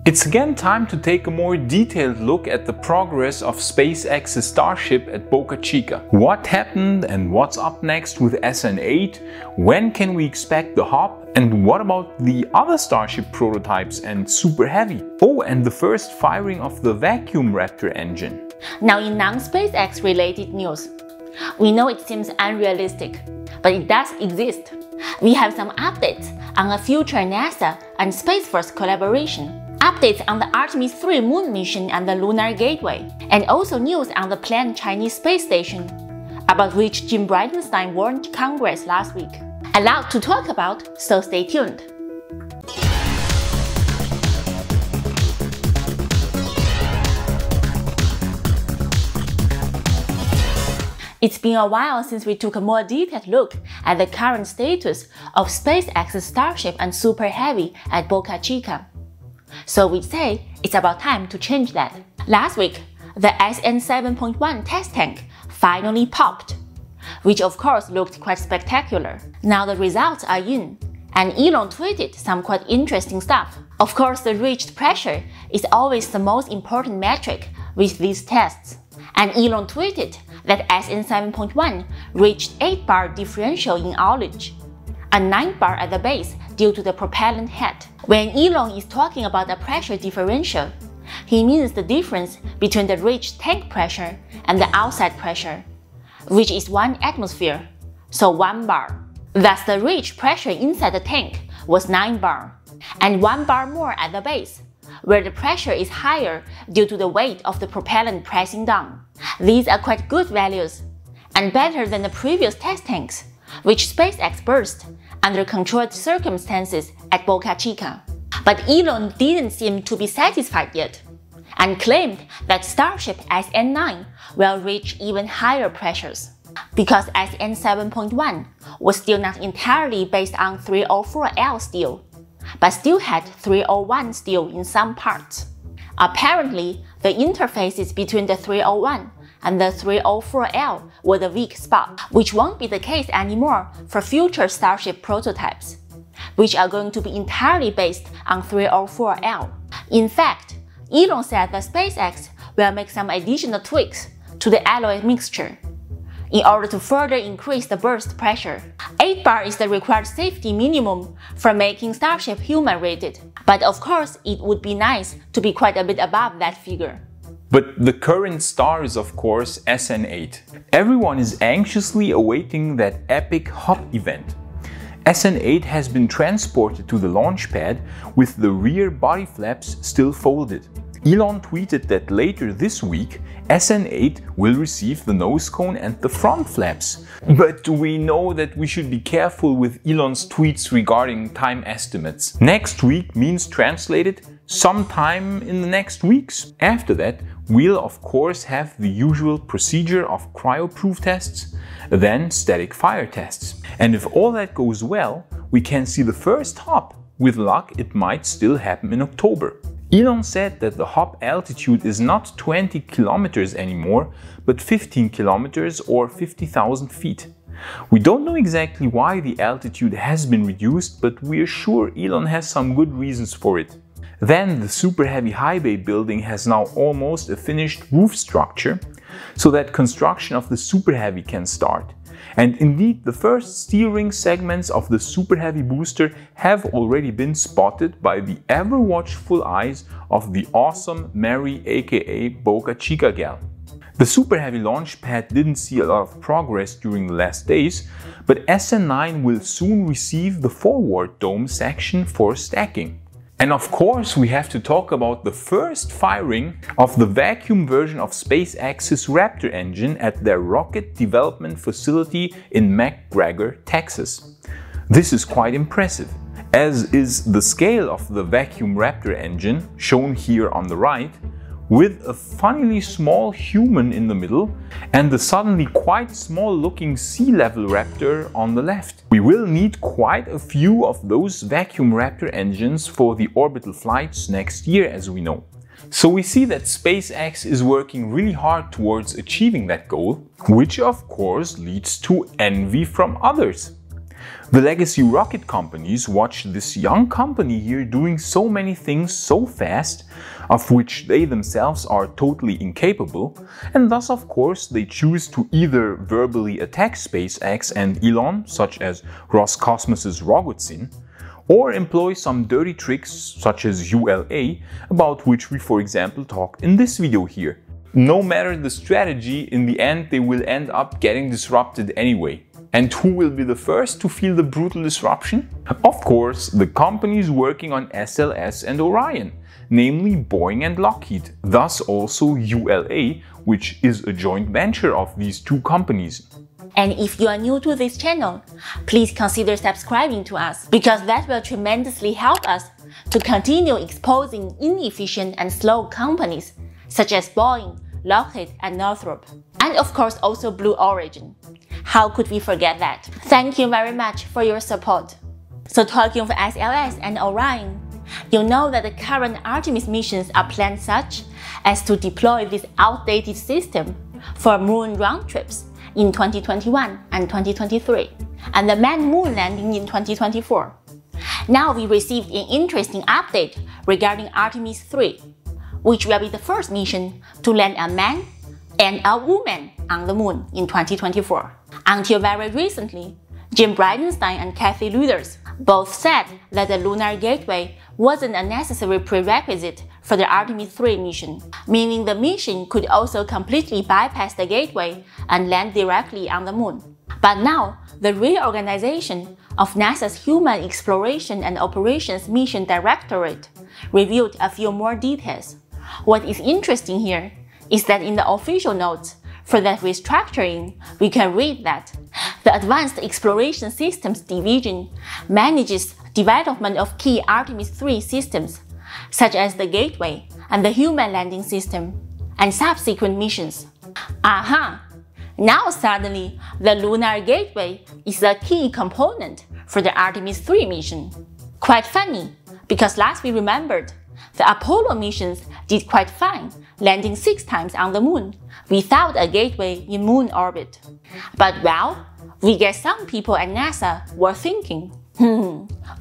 It's again time to take a more detailed look at the progress of SpaceX's Starship at Boca Chica. What happened and what's up next with SN8? When can we expect the hop? And what about the other Starship prototypes and Super Heavy? Oh, and the first firing of the vacuum Raptor engine. Now in non-SpaceX related news. We know it seems unrealistic, but it does exist. We have some updates on a future NASA and Space Force collaboration. Updates on the Artemis 3 moon mission and the Lunar Gateway, and also news on the planned Chinese space station, about which Jim Bridenstine warned Congress last week. A lot to talk about, so stay tuned. It's been a while since we took a more detailed look at the current status of SpaceX's Starship and Super Heavy at Boca Chica. So we'd say it's about time to change that. Last week, the SN7.1 test tank finally popped, which of course looked quite spectacular. Now the results are in, and Elon tweeted some quite interesting stuff. Of course, the reached pressure is always the most important metric with these tests. And Elon tweeted that SN7.1 reached 8-bar differential in ullage, a 9-bar at the base due to the propellant head. When Elon is talking about a pressure differential, he means the difference between the reached tank pressure and the outside pressure, which is 1 atmosphere, so 1 bar. Thus the reached pressure inside the tank was 9 bar, and 1 bar more at the base, where the pressure is higher due to the weight of the propellant pressing down. These are quite good values, and better than the previous test tanks, which SpaceX burst under controlled circumstances at Boca Chica. But Elon didn't seem to be satisfied yet, and claimed that Starship SN9 will reach even higher pressures, because SN7.1 was still not entirely based on 304L steel, but still had 301 steel in some parts. Apparently, the interfaces between the 301 and the 304L were the weak spot, which won't be the case anymore for future Starship prototypes, which are going to be entirely based on 304L. In fact, Elon said that SpaceX will make some additional tweaks to the alloy mixture in order to further increase the burst pressure. 8 bar is the required safety minimum for making Starship human-rated, but of course it would be nice to be quite a bit above that figure. But the current star is of course SN8. Everyone is anxiously awaiting that epic hop event. SN8 has been transported to the launch pad with the rear body flaps still folded. Elon tweeted that later this week SN8 will receive the nosecone and the front flaps. But we know that we should be careful with Elon's tweets regarding time estimates. Next week means translated sometime in the next weeks. After that, we'll of course have the usual procedure of cryo-proof tests, then static fire tests. And if all that goes well, we can see the first hop. With luck, it might still happen in October. Elon said that the hop altitude is not 20 kilometers anymore, but 15 kilometers or 50,000 feet. We don't know exactly why the altitude has been reduced, but we are sure Elon has some good reasons for it. Then the Super Heavy high bay building has now almost a finished roof structure, so that construction of the Super Heavy can start. And indeed, the first steel ring segments of the Super Heavy booster have already been spotted by the ever-watchful eyes of the awesome Mary aka Boca Chica gal. The Super Heavy launch pad didn't see a lot of progress during the last days, but SN9 will soon receive the forward dome section for stacking. And of course, we have to talk about the first firing of the vacuum version of SpaceX's Raptor engine at their rocket development facility in McGregor, Texas. This is quite impressive, as is the scale of the vacuum Raptor engine, shown here on the right, with a funnily small human in the middle and the suddenly quite small looking sea level Raptor on the left. We will need quite a few of those vacuum Raptor engines for the orbital flights next year, as we know. So we see that SpaceX is working really hard towards achieving that goal, which of course leads to envy from others. The legacy rocket companies watch this young company here doing so many things so fast, of which they themselves are totally incapable, and thus of course they choose to either verbally attack SpaceX and Elon, such as Roscosmos's Rogozin, or employ some dirty tricks such as ULA, about which we for example talked in this video here. No matter the strategy, in the end they will end up getting disrupted anyway. And who will be the first to feel the brutal disruption? Of course, the companies working on SLS and Orion, namely Boeing and Lockheed, thus also ULA, which is a joint venture of these two companies. And if you are new to this channel, please consider subscribing to us, because that will tremendously help us to continue exposing inefficient and slow companies such as Boeing, Lockheed and Northrop. And of course also Blue Origin. How could we forget that? Thank you very much for your support. So talking of SLS and Orion, you know that the current Artemis missions are planned such as to deploy this outdated system for moon round trips in 2021 and 2023, and the manned moon landing in 2024. Now we received an interesting update regarding Artemis 3, which will be the first mission to land a man and a woman on the moon in 2024. Until very recently, Jim Bridenstine and Kathy Lueders both said that the Lunar Gateway wasn't a necessary prerequisite for the Artemis 3 mission, meaning the mission could also completely bypass the gateway and land directly on the moon. But now, the reorganization of NASA's Human Exploration and Operations Mission Directorate revealed a few more details. What is interesting here is that in the official notes for that restructuring, we can read that the Advanced Exploration Systems Division manages development of key Artemis 3 systems, such as the Gateway and the Human Landing System, and subsequent missions. Aha! Now suddenly, the Lunar Gateway is a key component for the Artemis 3 mission. Quite funny, because last we remembered, the Apollo missions did quite fine, landing 6 times on the moon, without a gateway in moon orbit. But well, we guess some people at NASA were thinking,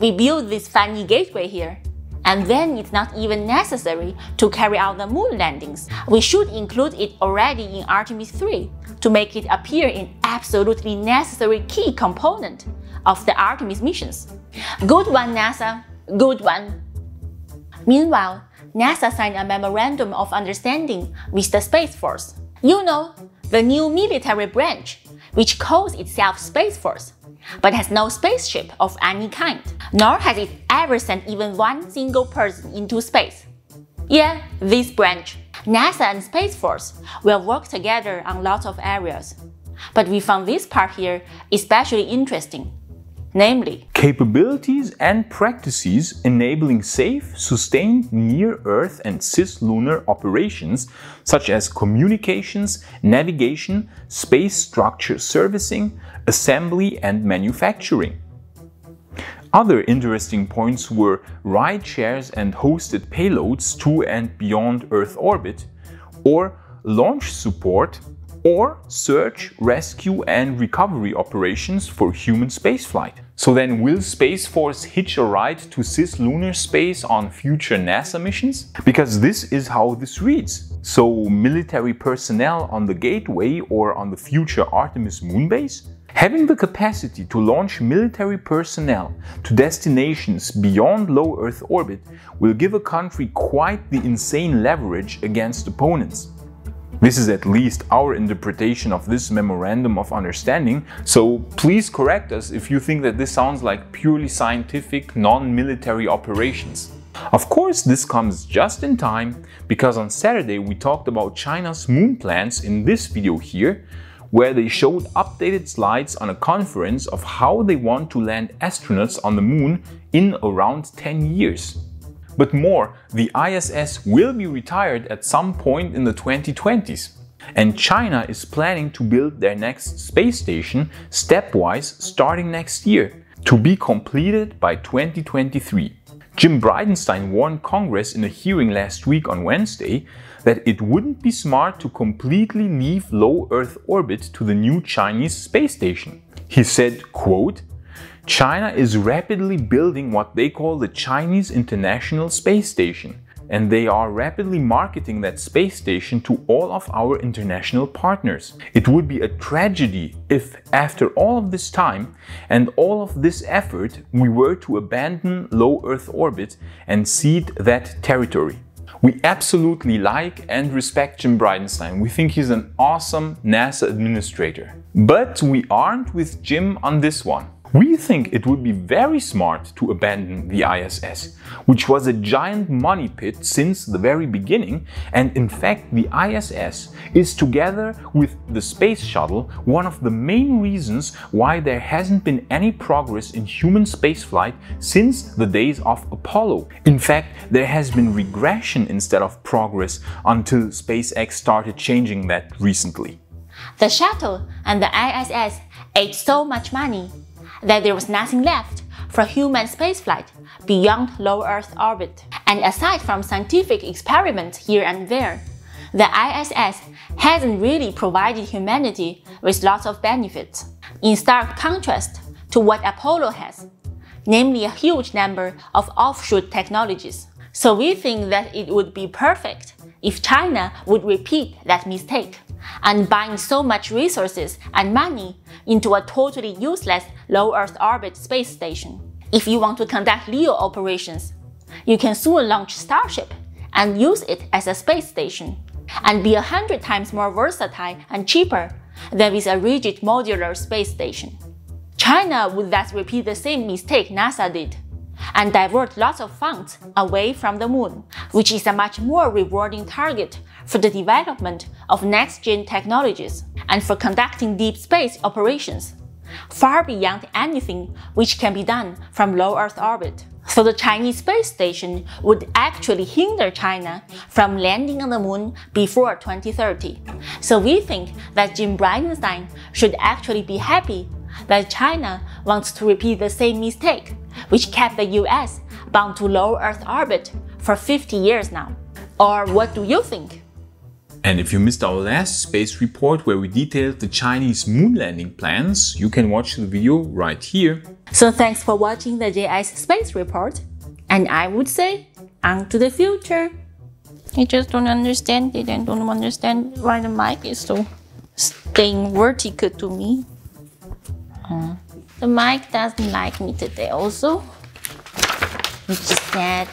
we built this funny gateway here, and then it's not even necessary to carry out the moon landings. We should include it already in Artemis 3 to make it appear an absolutely necessary key component of the Artemis missions. Good one, NASA, good one. Meanwhile, NASA signed a memorandum of understanding with the Space Force. You know, the new military branch, which calls itself Space Force, but has no spaceship of any kind, nor has it ever sent even one single person into space. Yeah, this branch. NASA and Space Force will work together on lots of areas. But we found this part here especially interesting. Namely, capabilities and practices enabling safe, sustained near-Earth and cislunar operations such as communications, navigation, space structure servicing, assembly and manufacturing. Other interesting points were ride shares and hosted payloads to and beyond Earth orbit, or launch support, or search, rescue and recovery operations for human spaceflight. So then, will Space Force hitch a ride to cislunar space on future NASA missions? Because this is how this reads. So military personnel on the Gateway or on the future Artemis moon base? Having the capacity to launch military personnel to destinations beyond low Earth orbit will give a country quite the insane leverage against opponents. This is at least our interpretation of this memorandum of understanding, so please correct us if you think that this sounds like purely scientific, non-military operations. Of course, this comes just in time, because on Saturday we talked about China's moon plans in this video here, where they showed updated slides on a conference of how they want to land astronauts on the moon in around 10 years. But more, the ISS will be retired at some point in the 2020s. And China is planning to build their next space station stepwise starting next year, to be completed by 2023. Jim Bridenstine warned Congress in a hearing last week on Wednesday that it wouldn't be smart to completely leave low Earth orbit to the new Chinese space station. He said, quote, China is rapidly building what they call the Chinese International Space Station, and they are rapidly marketing that space station to all of our international partners. It would be a tragedy if, after all of this time and all of this effort, we were to abandon low Earth orbit and cede that territory. We absolutely like and respect Jim Bridenstine. We think he's an awesome NASA administrator. But we aren't with Jim on this one. We think it would be very smart to abandon the ISS, which was a giant money pit since the very beginning, and in fact the ISS is, together with the space shuttle, one of the main reasons why there hasn't been any progress in human spaceflight since the days of Apollo. In fact, there has been regression instead of progress until SpaceX started changing that recently. The shuttle and the ISS ate so much money that there was nothing left for human spaceflight beyond low Earth orbit. And aside from scientific experiments here and there, the ISS hasn't really provided humanity with lots of benefits, in stark contrast to what Apollo has, namely a huge number of offshoot technologies. So we think that it would be perfect if China would repeat that mistake and bind so much resources and money into a totally useless low Earth orbit space station. If you want to conduct LEO operations, you can soon launch Starship and use it as a space station, and be 100 times more versatile and cheaper than with a rigid modular space station. China would thus repeat the same mistake NASA did, and divert lots of funds away from the moon, which is a much more rewarding target for the development of next-gen technologies and for conducting deep space operations, far beyond anything which can be done from low Earth orbit. So the Chinese space station would actually hinder China from landing on the moon before 2030. So we think that Jim Bridenstine should actually be happy that China wants to repeat the same mistake, which kept the US bound to low Earth orbit for 50 years now. Or what do you think? And if you missed our last space report where we detailed the Chinese moon landing plans, you can watch the video right here. So thanks for watching the JI's space report, and I would say, on to the future. I just don't understand it and don't understand why the mic is so staying vertical to me. The mic doesn't like me today also, which is sad.